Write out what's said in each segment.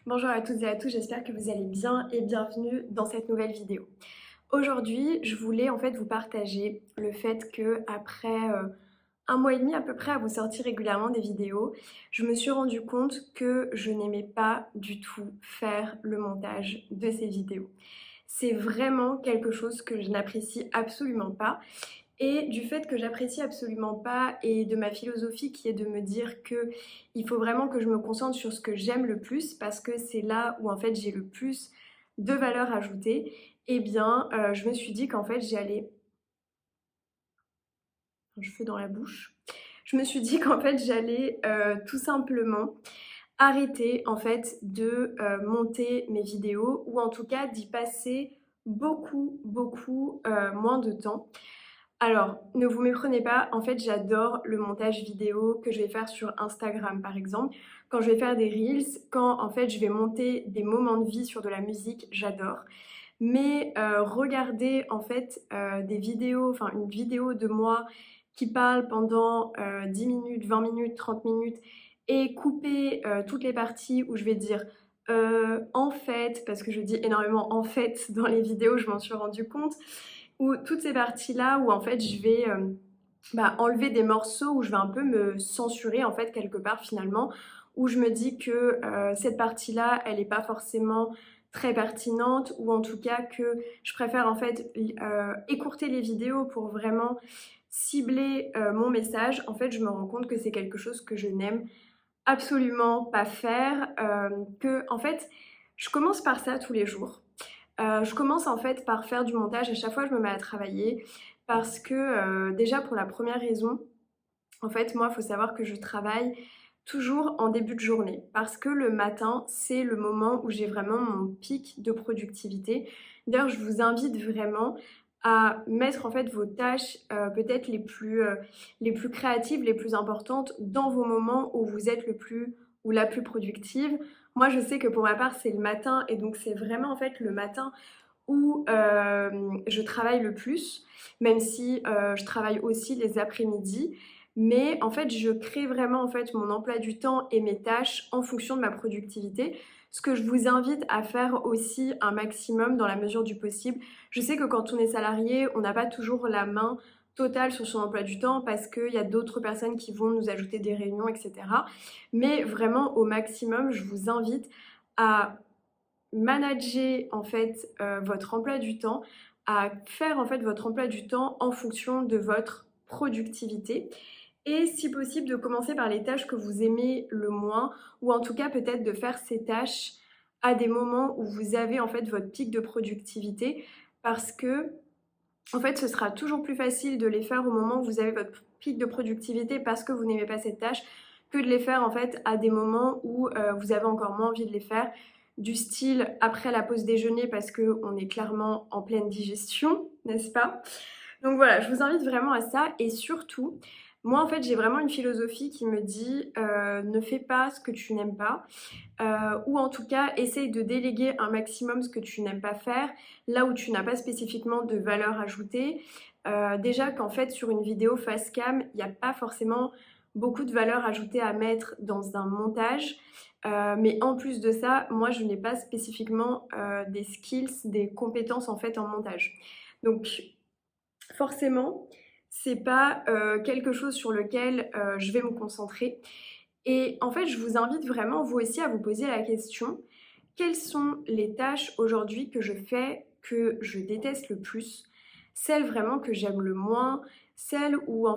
Bonjour à toutes et à tous, j'espère que vous allez bien et bienvenue dans cette nouvelle vidéo. Aujourd'hui, je voulais vous partager le fait que après un mois et demi à peu près à vous sortir régulièrement des vidéos, je me suis rendu compte que je n'aimais pas du tout faire le montage de ces vidéos. C'est vraiment quelque chose que je n'apprécie absolument pas. Et du fait que j'apprécie absolument pas et de ma philosophie qui est de me dire que il faut vraiment que je me concentre sur ce que j'aime le plus parce que c'est là où j'ai le plus de valeur ajoutée, je me suis dit qu'en fait j'allais... Je fais dans la bouche. Je me suis dit qu'en fait j'allais tout simplement arrêter de monter mes vidéos ou en tout cas d'y passer beaucoup moins de temps. Alors, ne vous méprenez pas, j'adore le montage vidéo que je vais faire sur Instagram par exemple. Quand je vais faire des reels, quand je vais monter des moments de vie sur de la musique, j'adore. Mais regarder des vidéos, enfin une vidéo de moi qui parle pendant 10 minutes, 20 minutes, 30 minutes et couper toutes les parties où je vais dire en fait, parce que je dis énormément en fait dans les vidéos, je m'en suis rendu compte, ou toutes ces parties-là où je vais enlever des morceaux, où je vais un peu me censurer quelque part finalement, où je me dis que cette partie-là, elle n'est pas forcément très pertinente, ou en tout cas que je préfère écourter les vidéos pour vraiment cibler mon message. En fait, je me rends compte que c'est quelque chose que je n'aime absolument pas faire, je commence par ça tous les jours. Je commence par faire du montage. À chaque fois je me mets à travailler parce que, déjà pour la première raison, moi il faut savoir que je travaille toujours en début de journée parce que le matin, c'est le moment où j'ai vraiment mon pic de productivité. D'ailleurs, je vous invite vraiment à mettre vos tâches, peut-être les plus créatives, les plus importantes dans vos moments où vous êtes le plus ou la plus productive. Moi, je sais que pour ma part, c'est le matin et donc c'est vraiment le matin où je travaille le plus, même si je travaille aussi les après-midi. Mais je crée vraiment mon emploi du temps et mes tâches en fonction de ma productivité. Ce que je vous invite à faire aussi un maximum dans la mesure du possible. Je sais que quand on est salarié, on n'a pas toujours la main totale sur son emploi du temps parce qu'il y a d'autres personnes qui vont nous ajouter des réunions, etc. Mais vraiment au maximum, je vous invite à manager votre emploi du temps, à faire votre emploi du temps en fonction de votre productivité et si possible de commencer par les tâches que vous aimez le moins ou en tout cas peut-être de faire ces tâches à des moments où vous avez votre pic de productivité parce que ce sera toujours plus facile de les faire au moment où vous avez votre pic de productivité parce que vous n'aimez pas cette tâche que de les faire à des moments où vous avez encore moins envie de les faire, du style après la pause déjeuner parce qu'on est clairement en pleine digestion, n'est-ce pas? Donc voilà, je vous invite vraiment à ça et surtout, moi j'ai vraiment une philosophie qui me dit ne fais pas ce que tu n'aimes pas ou en tout cas essaye de déléguer un maximum ce que tu n'aimes pas faire, là où tu n'as pas spécifiquement de valeur ajoutée. Déjà qu'en fait sur une vidéo face cam, il n'y a pas forcément beaucoup de valeur ajoutée à mettre dans un montage. Mais en plus de ça, moi je n'ai pas spécifiquement des skills, des compétences en montage. Donc forcément, c'est pas quelque chose sur lequel je vais me concentrer. Et je vous invite vraiment, vous aussi, à vous poser la question, quelles sont les tâches aujourd'hui que je fais que je déteste le plus? Celles vraiment que j'aime le moins, celles où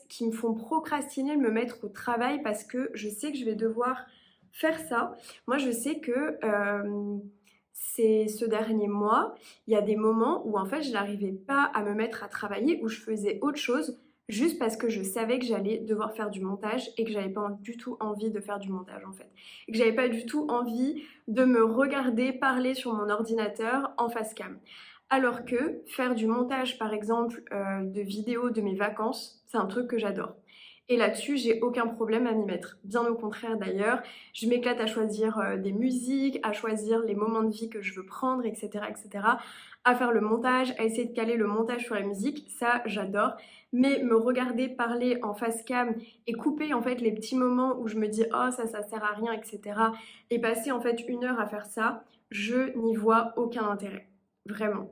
qui me font procrastiner de me mettre au travail parce que je sais que je vais devoir faire ça. Moi, je sais que c'est ce dernier mois, il y a des moments où je n'arrivais pas à me mettre à travailler, où je faisais autre chose juste parce que je savais que j'allais devoir faire du montage et que j'avais pas du tout envie de faire du montage et que j'avais pas du tout envie de me regarder parler sur mon ordinateur en face cam. Alors que faire du montage par exemple de vidéos de mes vacances, c'est un truc que j'adore. Et là-dessus, j'ai aucun problème à m'y mettre. Bien au contraire d'ailleurs, je m'éclate à choisir des musiques, à choisir les moments de vie que je veux prendre, etc., etc., à faire le montage, à essayer de caler le montage sur la musique, ça j'adore. Mais me regarder parler en face cam et couper en fait les petits moments où je me dis oh ça sert à rien, etc., et passer en fait 1 heure à faire ça, je n'y vois aucun intérêt. Vraiment.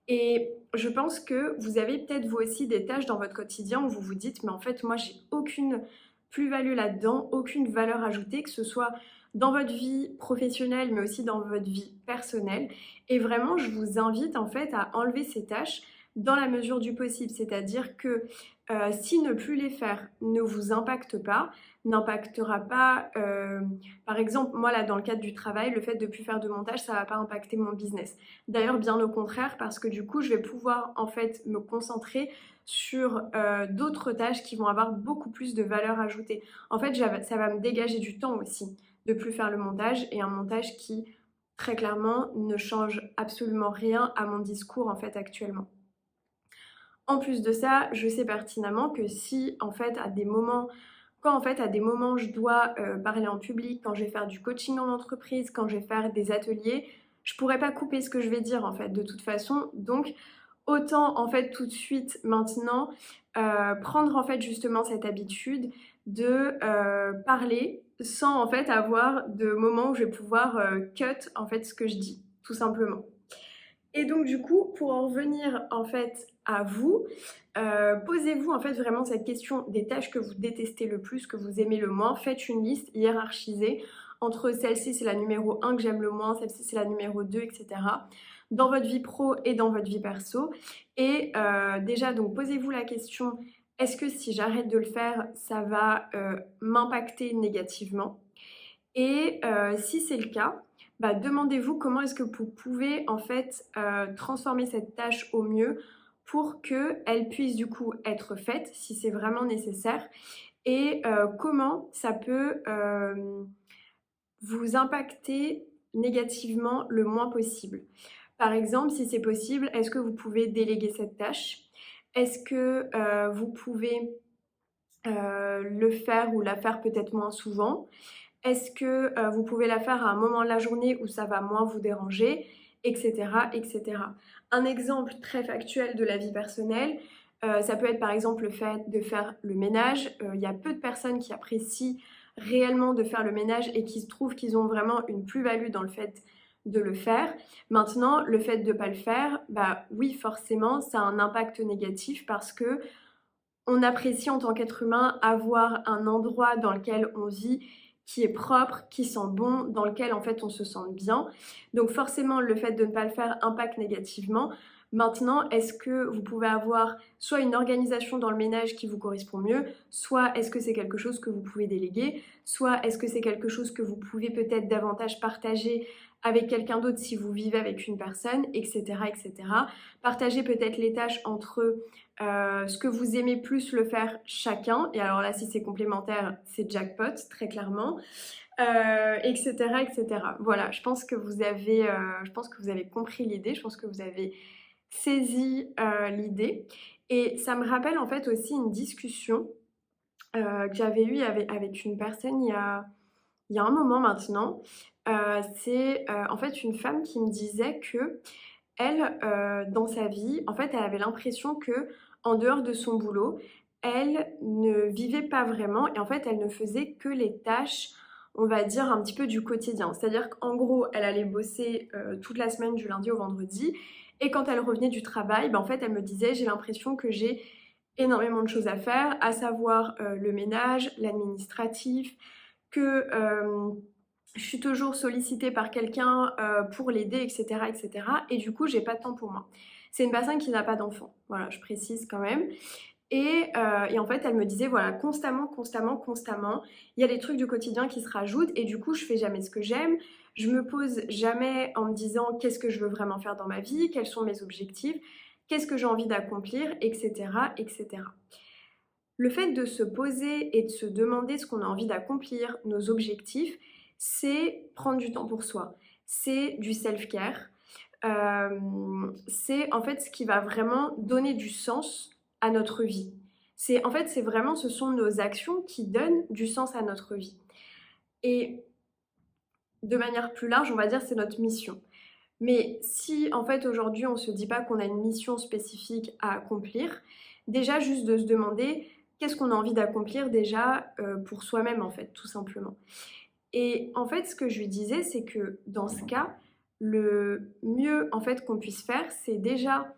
Et je pense que vous avez peut-être vous aussi des tâches dans votre quotidien où vous vous dites mais en fait moi j'ai aucune plus-value là-dedans, aucune valeur ajoutée, que ce soit dans votre vie professionnelle mais aussi dans votre vie personnelle. Et vraiment je vous invite en fait à enlever ces tâches dans la mesure du possible, c'est-à-dire que si ne plus les faire ne vous impacte pas, n'impactera pas, par exemple moi là dans le cadre du travail, le fait de ne plus faire de montage ça ne va pas impacter mon business. D'ailleurs, bien au contraire, parce que du coup, je vais pouvoir en fait me concentrer sur d'autres tâches qui vont avoir beaucoup plus de valeur ajoutée. En fait, ça va me dégager du temps aussi de plus faire le montage et un montage qui, très clairement, ne change absolument rien à mon discours en fait actuellement. En plus de ça, je sais pertinemment que si en fait à des moments quand en fait à des moments je dois parler en public, quand je vais faire du coaching en entreprise, quand je vais faire des ateliers, je pourrais pas couper ce que je vais dire en fait de toute façon. Donc autant en fait tout de suite maintenant prendre en fait justement cette habitude de parler sans en fait avoir de moments où je vais pouvoir cut en fait ce que je dis, tout simplement. Et donc du coup, pour en revenir en fait à vous, posez-vous en fait vraiment cette question des tâches que vous détestez le plus, que vous aimez le moins. Faites une liste hiérarchisée entre celle-ci c'est la numéro 1 que j'aime le moins, celle-ci c'est la numéro 2, etc. Dans votre vie pro et dans votre vie perso. Et déjà donc posez-vous la question, est-ce que si j'arrête de le faire, ça va m'impacter négativement? Et si c'est le cas, bah, demandez-vous comment est-ce que vous pouvez en fait transformer cette tâche au mieux pour qu'elle puisse du coup être faite si c'est vraiment nécessaire et comment ça peut vous impacter négativement le moins possible. Par exemple, si c'est possible, est-ce que vous pouvez déléguer cette tâche? Est-ce que vous pouvez le faire ou la faire peut-être moins souvent? Est-ce que vous pouvez la faire à un moment de la journée où ça va moins vous déranger, etc., etc. Un exemple très factuel de la vie personnelle, ça peut être par exemple le fait de faire le ménage. Il y a peu de personnes qui apprécient réellement de faire le ménage et qui se trouvent qu'ils ont vraiment une plus-value dans le fait de le faire. Maintenant, le fait de ne pas le faire, bah oui, forcément, ça a un impact négatif parce que on apprécie en tant qu'être humain avoir un endroit dans lequel on vit qui est propre, qui sent bon, dans lequel en fait on se sent bien. Donc forcément le fait de ne pas le faire impacte négativement. Maintenant, est-ce que vous pouvez avoir soit une organisation dans le ménage qui vous correspond mieux, soit est-ce que c'est quelque chose que vous pouvez déléguer, soit est-ce que c'est quelque chose que vous pouvez peut-être davantage partager avec quelqu'un d'autre si vous vivez avec une personne, etc., etc. Partager peut-être les tâches entre ce que vous aimez plus le faire chacun, et alors là si c'est complémentaire c'est jackpot très clairement, etc., etc. Voilà, je pense que vous avez compris l'idée, je pense que vous avez saisi l'idée, et ça me rappelle en fait aussi une discussion que j'avais eue avec une personne il y a un moment maintenant. C'est en fait une femme qui me disait que elle, dans sa vie, en fait, elle avait l'impression que, en dehors de son boulot, elle ne vivait pas vraiment et en fait, elle ne faisait que les tâches, on va dire, un petit peu du quotidien. C'est-à-dire qu'en gros, elle allait bosser toute la semaine du lundi au vendredi et quand elle revenait du travail, ben, en fait, elle me disait: «J'ai l'impression que j'ai énormément de choses à faire, à savoir le ménage, l'administratif, que je suis toujours sollicitée par quelqu'un pour l'aider, etc., etc. Et du coup, j'ai pas de temps pour moi.» C'est une personne qui n'a pas d'enfant. Voilà, je précise quand même. Et en fait, elle me disait, voilà, constamment, constamment, constamment, il y a des trucs du quotidien qui se rajoutent et du coup, je fais jamais ce que j'aime. Je me pose jamais en me disant qu'est-ce que je veux vraiment faire dans ma vie, quels sont mes objectifs, qu'est-ce que j'ai envie d'accomplir, etc., etc. Le fait de se poser et de se demander ce qu'on a envie d'accomplir, nos objectifs, c'est prendre du temps pour soi. C'est du self-care. C'est en fait ce qui va vraiment donner du sens à notre vie. En fait, c'est vraiment, ce sont nos actions qui donnent du sens à notre vie. Et de manière plus large, on va dire, c'est notre mission. Mais si en fait aujourd'hui on ne se dit pas qu'on a une mission spécifique à accomplir, déjà juste de se demander qu'est-ce qu'on a envie d'accomplir déjà pour soi-même en fait, tout simplement. Et en fait, ce que je lui disais, c'est que dans ce cas, le mieux en fait qu'on puisse faire, c'est déjà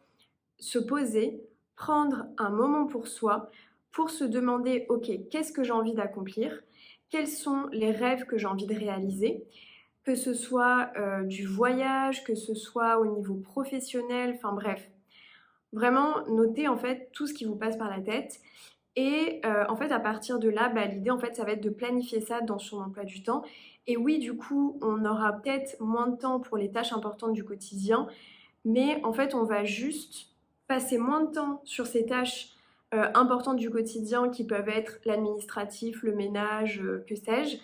se poser, prendre un moment pour soi, pour se demander, ok, qu'est-ce que j'ai envie d'accomplir? Quels sont les rêves que j'ai envie de réaliser? Que ce soit du voyage, que ce soit au niveau professionnel, enfin bref. Vraiment noter en fait tout ce qui vous passe par la tête. Et en fait, à partir de là, l'idée, en fait, ça va être de planifier ça dans son emploi du temps. Et oui, du coup, on aura peut-être moins de temps pour les tâches importantes du quotidien, mais en fait, on va juste passer moins de temps sur ces tâches importantes du quotidien qui peuvent être l'administratif, le ménage, que sais-je,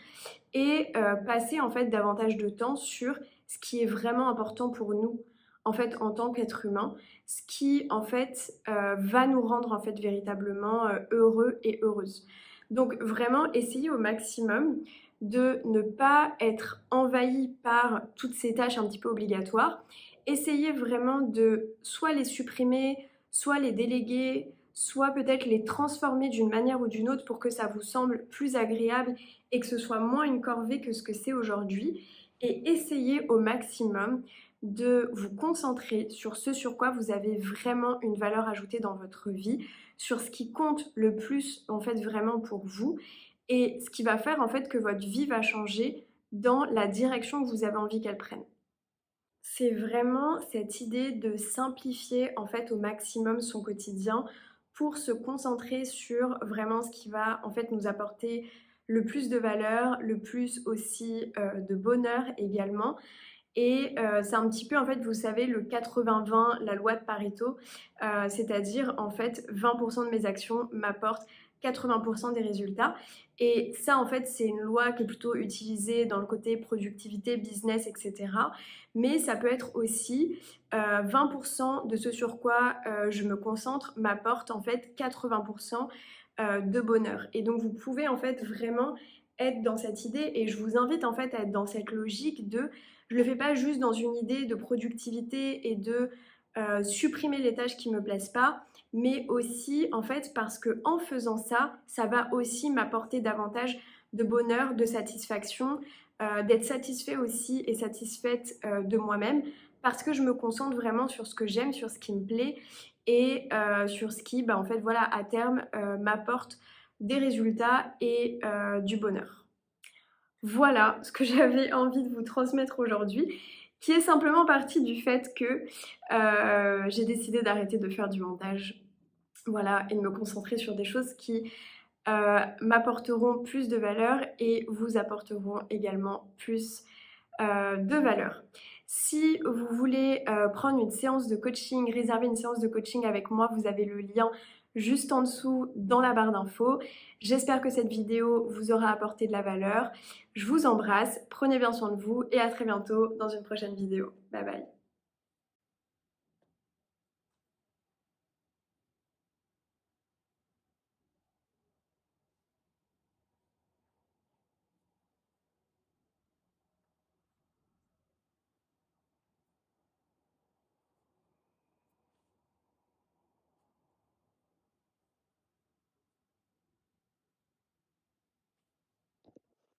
et passer en fait davantage de temps sur ce qui est vraiment important pour nous en fait en tant qu'être humain, ce qui en fait va nous rendre en fait véritablement heureux et heureuses. Donc vraiment essayer au maximum de ne pas être envahi par toutes ces tâches un petit peu obligatoires. Essayez vraiment de soit les supprimer, soit les déléguer, soit peut-être les transformer d'une manière ou d'une autre pour que ça vous semble plus agréable et que ce soit moins une corvée que ce que c'est aujourd'hui. Et essayez au maximum de vous concentrer sur ce sur quoi vous avez vraiment une valeur ajoutée dans votre vie, sur ce qui compte le plus en fait vraiment pour vous et ce qui va faire en fait que votre vie va changer dans la direction que vous avez envie qu'elle prenne. C'est vraiment cette idée de simplifier en fait au maximum son quotidien pour se concentrer sur vraiment ce qui va en fait nous apporter le plus de valeur, le plus aussi de bonheur également. Et c'est un petit peu en fait, vous savez, le 80-20, la loi de Pareto, c'est-à-dire en fait 20% de mes actions m'apportent 80% des résultats. Et ça en fait, c'est une loi qui est plutôt utilisée dans le côté productivité, business, etc. Mais ça peut être aussi 20% de ce sur quoi je me concentre m'apporte en fait 80% de bonheur. Et donc vous pouvez en fait vraiment être dans cette idée et je vous invite en fait à être dans cette logique de je le fais pas juste dans une idée de productivité et de supprimer les tâches qui me plaisent pas, mais aussi en fait parce que en faisant ça, ça va aussi m'apporter davantage de bonheur, de satisfaction, d'être satisfait aussi et satisfaite de moi-même parce que je me concentre vraiment sur ce que j'aime, sur ce qui me plaît et sur ce qui, en fait, voilà, à terme, m'apporte des résultats et du bonheur. Voilà ce que j'avais envie de vous transmettre aujourd'hui, qui est simplement parti du fait que j'ai décidé d'arrêter de faire du montage, voilà, et de me concentrer sur des choses qui m'apporteront plus de valeur et vous apporteront également plus de valeur. Si vous voulez prendre une séance de coaching, réserver une séance de coaching avec moi, vous avez le lien juste en dessous dans la barre d'infos. J'espère que cette vidéo vous aura apporté de la valeur. Je vous embrasse, prenez bien soin de vous et à très bientôt dans une prochaine vidéo. Bye bye.